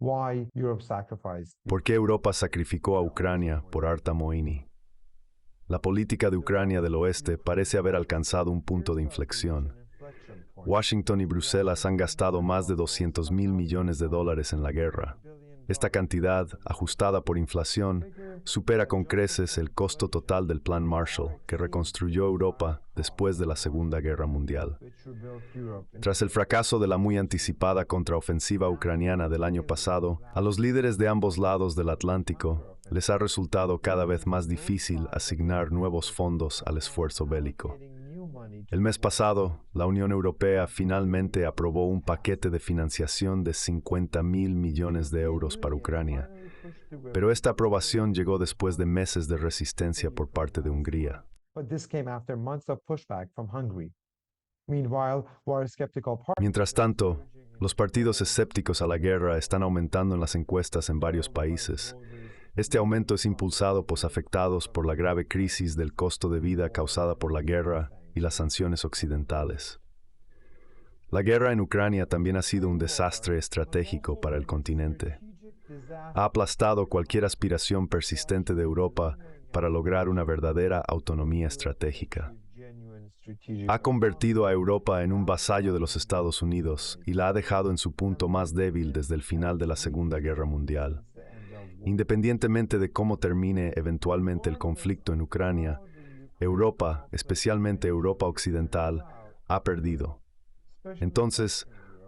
¿Por qué Europa sacrificó a Ucrania por Arta Moini? La política de Ucrania del oeste parece haber alcanzado un punto de inflexión. Washington y Bruselas han gastado más de $200 mil millones en la guerra. Esta cantidad, ajustada por inflación, supera con creces el costo total del Plan Marshall, que reconstruyó Europa después de la Segunda Guerra Mundial. Tras el fracaso de la muy anticipada contraofensiva ucraniana del año pasado, a los líderes de ambos lados del Atlántico les ha resultado cada vez más difícil asignar nuevos fondos al esfuerzo bélico. El mes pasado, la Unión Europea finalmente aprobó un paquete de financiación de 50.000 millones de euros para Ucrania, pero esta aprobación llegó después de meses de resistencia por parte de Hungría. Mientras tanto, los partidos escépticos a la guerra están aumentando en las encuestas en varios países. Este aumento es impulsado por los afectados por la grave crisis del costo de vida causada por la guerra y las sanciones occidentales. La guerra en Ucrania también ha sido un desastre estratégico para el continente. Ha aplastado cualquier aspiración persistente de Europa para lograr una verdadera autonomía estratégica. Ha convertido a Europa en un vasallo de los Estados Unidos y la ha dejado en su punto más débil desde el final de la Segunda Guerra Mundial. Independientemente de cómo termine eventualmente el conflicto en Ucrania, Europa, especialmente Europa Occidental, ha perdido. Entonces,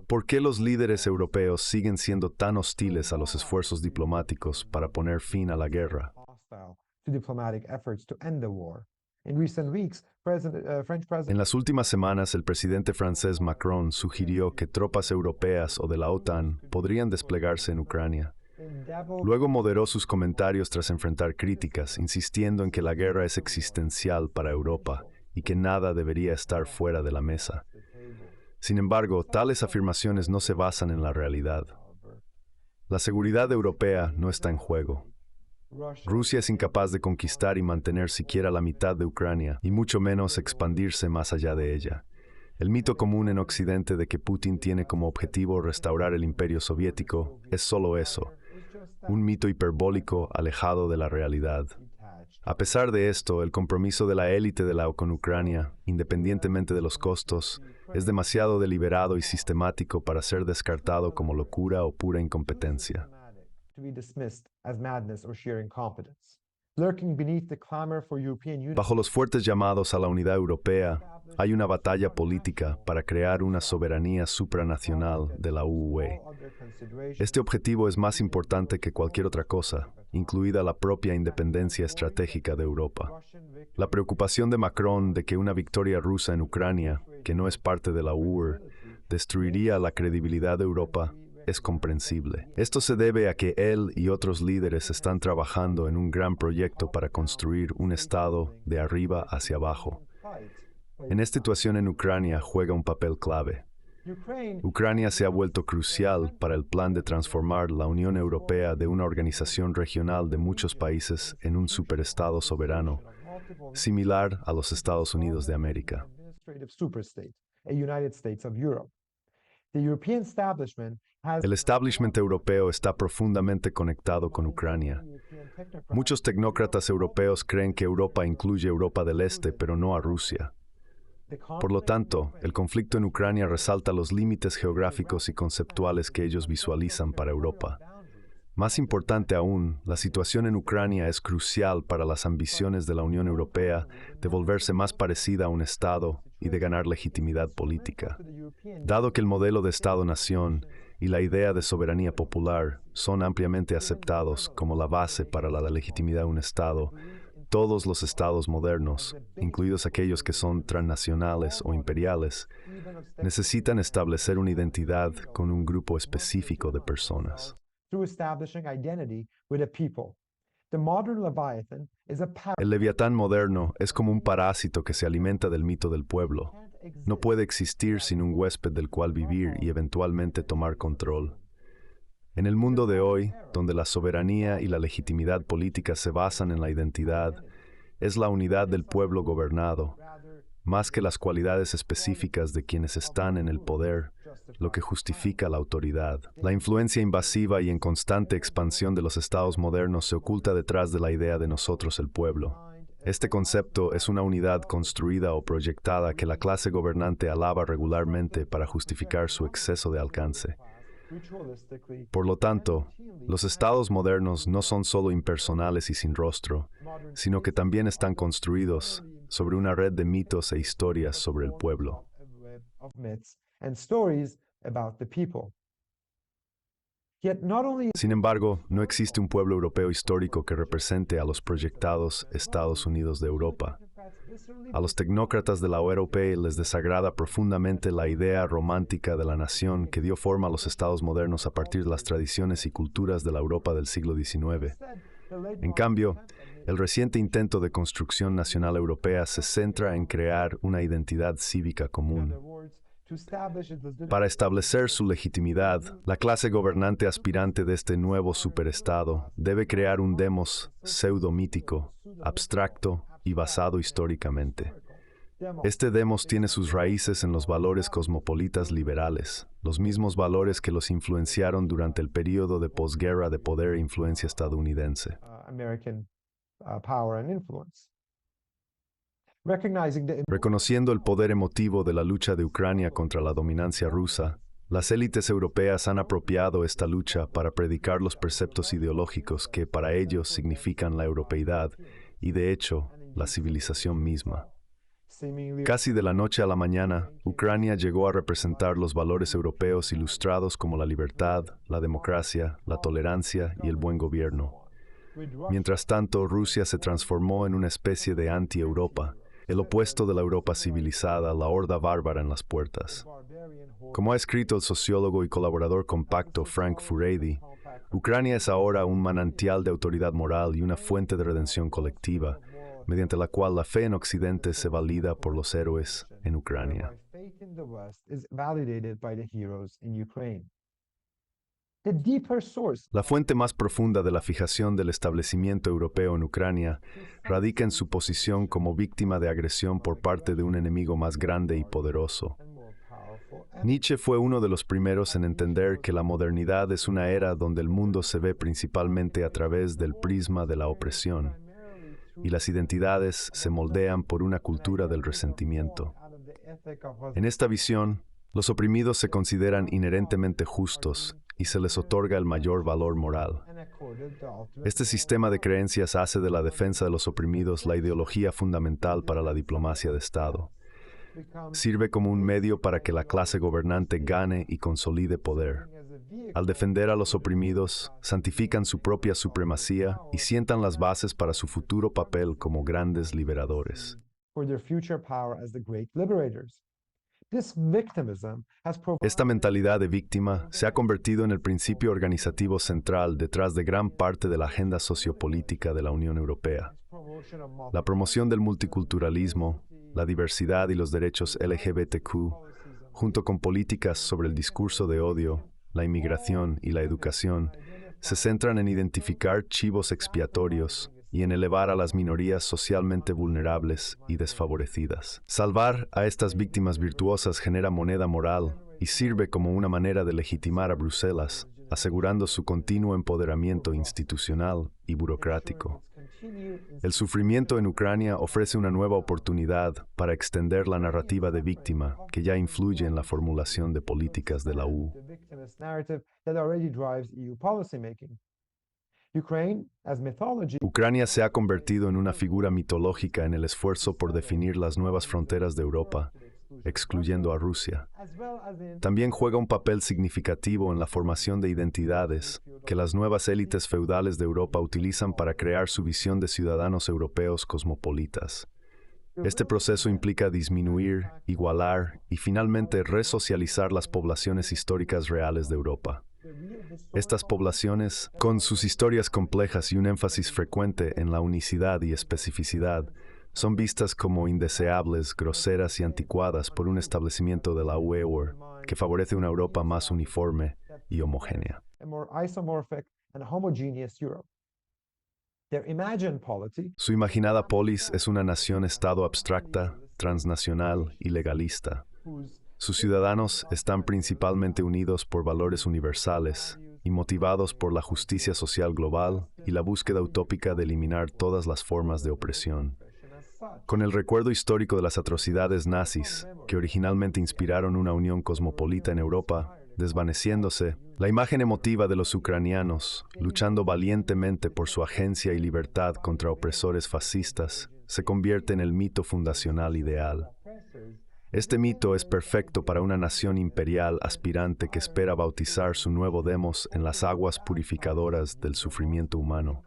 ¿por qué los líderes europeos siguen siendo tan hostiles a los esfuerzos diplomáticos para poner fin a la guerra? En las últimas semanas, el presidente francés Macron sugirió que tropas europeas o de la OTAN podrían desplegarse en Ucrania. Luego moderó sus comentarios tras enfrentar críticas, insistiendo en que la guerra es existencial para Europa y que nada debería estar fuera de la mesa. Sin embargo, tales afirmaciones no se basan en la realidad. La seguridad europea no está en juego. Rusia es incapaz de conquistar y mantener siquiera la mitad de Ucrania, y mucho menos expandirse más allá de ella. El mito común en Occidente de que Putin tiene como objetivo restaurar el imperio soviético es solo eso, un mito hiperbólico alejado de la realidad. A pesar de esto, el compromiso de la élite con Ucrania, independientemente de los costos, es demasiado deliberado y sistemático para ser descartado como locura o pura incompetencia. Bajo los fuertes llamados a la unidad europea, hay una batalla política para crear una soberanía supranacional de la UE. Este objetivo es más importante que cualquier otra cosa, incluida la propia independencia estratégica de Europa. La preocupación de Macron de que una victoria rusa en Ucrania, que no es parte de la UE, destruiría la credibilidad de Europa, es comprensible. Esto se debe a que él y otros líderes están trabajando en un gran proyecto para construir un Estado de arriba hacia abajo. En esta situación en Ucrania juega un papel clave. Ucrania se ha vuelto crucial para el plan de transformar la Unión Europea de una organización regional de muchos países en un superestado soberano, similar a los Estados Unidos de América. El establishment europeo está profundamente conectado con Ucrania. Muchos tecnócratas europeos creen que Europa incluye Europa del Este, pero no a Rusia. Por lo tanto, el conflicto en Ucrania resalta los límites geográficos y conceptuales que ellos visualizan para Europa. Más importante aún, la situación en Ucrania es crucial para las ambiciones de la Unión Europea de volverse más parecida a un Estado y de ganar legitimidad política. Dado que el modelo de Estado-nación y la idea de soberanía popular son ampliamente aceptados como la base para la legitimidad de un Estado, todos los estados modernos, incluidos aquellos que son transnacionales o imperiales, necesitan establecer una identidad con un grupo específico de personas. El Leviatán moderno es como un parásito que se alimenta del mito del pueblo. No puede existir sin un huésped del cual vivir y eventualmente tomar control. En el mundo de hoy, donde la soberanía y la legitimidad política se basan en la identidad, es la unidad del pueblo gobernado, más que las cualidades específicas de quienes están en el poder, lo que justifica la autoridad. La influencia invasiva y en constante expansión de los estados modernos se oculta detrás de la idea de nosotros el pueblo. Este concepto es una unidad construida o proyectada que la clase gobernante alaba regularmente para justificar su exceso de alcance. Por lo tanto, los estados modernos no son solo impersonales y sin rostro, sino que también están construidos sobre una red de mitos e historias sobre el pueblo. Sin embargo, no existe un pueblo europeo histórico que represente a los proyectados Estados Unidos de Europa. A los tecnócratas de la ORP les desagrada profundamente la idea romántica de la nación que dio forma a los estados modernos a partir de las tradiciones y culturas de la Europa del siglo XIX. En cambio, el reciente intento de construcción nacional europea se centra en crear una identidad cívica común. Para establecer su legitimidad, la clase gobernante aspirante de este nuevo superestado debe crear un demos pseudo-mítico, abstracto y basado históricamente. Este demos tiene sus raíces en los valores cosmopolitas liberales, los mismos valores que los influenciaron durante el período de posguerra de poder e influencia estadounidense. Reconociendo el poder emotivo de la lucha de Ucrania contra la dominancia rusa, las élites europeas han apropiado esta lucha para predicar los preceptos ideológicos que para ellos significan la europeidad y, de hecho, la civilización misma. Casi de la noche a la mañana, Ucrania llegó a representar los valores europeos ilustrados como la libertad, la democracia, la tolerancia y el buen gobierno. Mientras tanto, Rusia se transformó en una especie de anti-Europa, el opuesto de la Europa civilizada, la horda bárbara en las puertas. Como ha escrito el sociólogo y colaborador compacto Frank Furedi, Ucrania es ahora un manantial de autoridad moral y una fuente de redención colectiva, mediante la cual la fe en Occidente se valida por los héroes en Ucrania. La fuente más profunda de la fijación del establecimiento europeo en Ucrania radica en su posición como víctima de agresión por parte de un enemigo más grande y poderoso. Nietzsche fue uno de los primeros en entender que la modernidad es una era donde el mundo se ve principalmente a través del prisma de la opresión, y las identidades se moldean por una cultura del resentimiento. En esta visión, los oprimidos se consideran inherentemente justos y se les otorga el mayor valor moral. Este sistema de creencias hace de la defensa de los oprimidos la ideología fundamental para la diplomacia de Estado. Sirve como un medio para que la clase gobernante gane y consolide poder. Al defender a los oprimidos, santifican su propia supremacía y sientan las bases para su futuro papel como grandes liberadores. Esta mentalidad de víctima se ha convertido en el principio organizativo central detrás de gran parte de la agenda sociopolítica de la Unión Europea. La promoción del multiculturalismo, la diversidad y los derechos LGBTQ, junto con políticas sobre el discurso de odio, la inmigración y la educación, se centran en identificar chivos expiatorios y en elevar a las minorías socialmente vulnerables y desfavorecidas. Salvar a estas víctimas virtuosas genera moneda moral y sirve como una manera de legitimar a Bruselas, asegurando su continuo empoderamiento institucional y burocrático. El sufrimiento en Ucrania ofrece una nueva oportunidad para extender la narrativa de víctima que ya influye en la formulación de políticas de la UE. Ucrania se ha convertido en una figura mitológica en el esfuerzo por definir las nuevas fronteras de Europa, excluyendo a Rusia. También juega un papel significativo en la formación de identidades que las nuevas élites feudales de Europa utilizan para crear su visión de ciudadanos europeos cosmopolitas. Este proceso implica disminuir, igualar y finalmente resocializar las poblaciones históricas reales de Europa. Estas poblaciones, con sus historias complejas y un énfasis frecuente en la unicidad y especificidad, son vistas como indeseables, groseras y anticuadas por un establecimiento de la UE que favorece una Europa más uniforme y homogénea. Su imaginada polis es una nación-estado abstracta, transnacional y legalista, Sus ciudadanos están principalmente unidos por valores universales y motivados por la justicia social global y la búsqueda utópica de eliminar todas las formas de opresión. Con el recuerdo histórico de las atrocidades nazis, que originalmente inspiraron una unión cosmopolita en Europa, desvaneciéndose, la imagen emotiva de los ucranianos, luchando valientemente por su agencia y libertad contra opresores fascistas, se convierte en el mito fundacional ideal. Este mito es perfecto para una nación imperial aspirante que espera bautizar su nuevo demos en las aguas purificadoras del sufrimiento humano.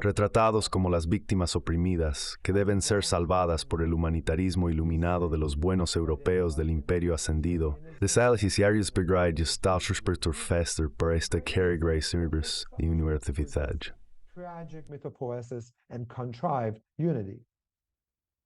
Retratados como las víctimas oprimidas, que deben ser salvadas por el humanitarismo iluminado de los buenos europeos del imperio ascendido, desalicisarius begreid gestalspertur fester por esta carigray service y universidad. Tragic mythopoesis and contrived unity.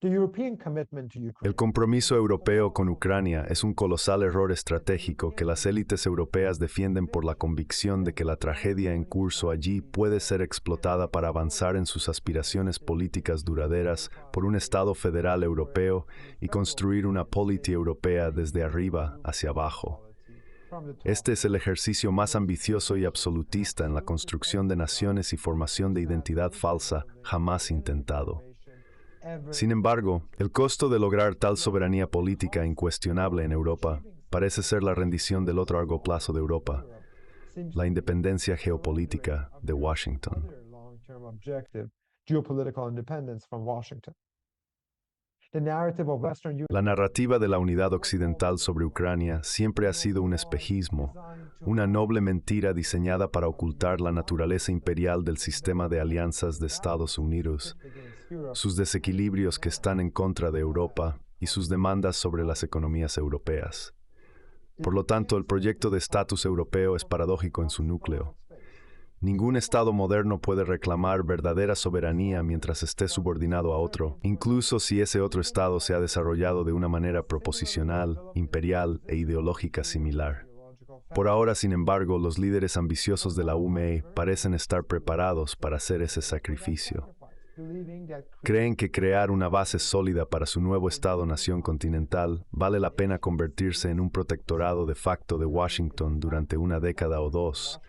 The European commitment to Ukraine. El compromiso europeo con Ucrania es un colosal error estratégico que las élites europeas defienden por la convicción de que la tragedia en curso allí puede ser explotada para avanzar en sus aspiraciones políticas duraderas por un Estado federal europeo y construir una política europea desde arriba hacia abajo. Este es el ejercicio más ambicioso y absolutista en la construcción de naciones y formación de identidad falsa jamás intentado. Sin embargo, el costo de lograr tal soberanía política incuestionable en Europa parece ser la rendición del otro largo plazo de Europa, la independencia geopolítica de Washington. La narrativa de la unidad occidental sobre Ucrania siempre ha sido un espejismo, una noble mentira diseñada para ocultar la naturaleza imperial del sistema de alianzas de Estados Unidos, sus desequilibrios que están en contra de Europa y sus demandas sobre las economías europeas. Por lo tanto, el proyecto de estatus europeo es paradójico en su núcleo. Ningún Estado moderno puede reclamar verdadera soberanía mientras esté subordinado a otro, incluso si ese otro Estado se ha desarrollado de una manera proposicional, imperial e ideológica similar. Por ahora, sin embargo, los líderes ambiciosos de la UME parecen estar preparados para hacer ese sacrificio. Creen que crear una base sólida para su nuevo Estado-nación continental vale la pena convertirse en un protectorado de facto de Washington durante una década o dos,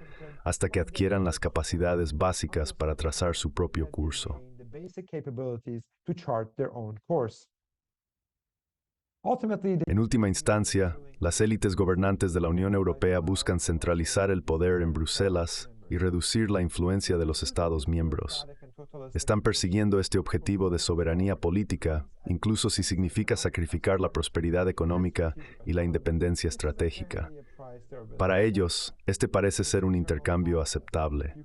hasta que adquieran las capacidades básicas para trazar su propio curso. En última instancia, las élites gobernantes de la Unión Europea buscan centralizar el poder en Bruselas y reducir la influencia de los Estados miembros. Están persiguiendo este objetivo de soberanía política, incluso si significa sacrificar la prosperidad económica y la independencia estratégica. Para ellos, este parece ser un intercambio aceptable.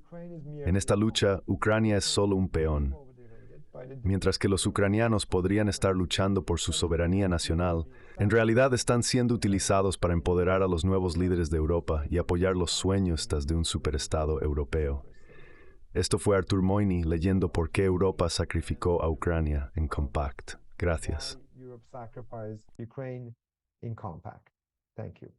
En esta lucha, Ucrania es solo un peón. Mientras que los ucranianos podrían estar luchando por su soberanía nacional, en realidad están siendo utilizados para empoderar a los nuevos líderes de Europa y apoyar los sueños de un superestado europeo. Esto fue Artur Moini leyendo Por qué Europa sacrificó a Ucrania en Compact. Gracias. Thank you.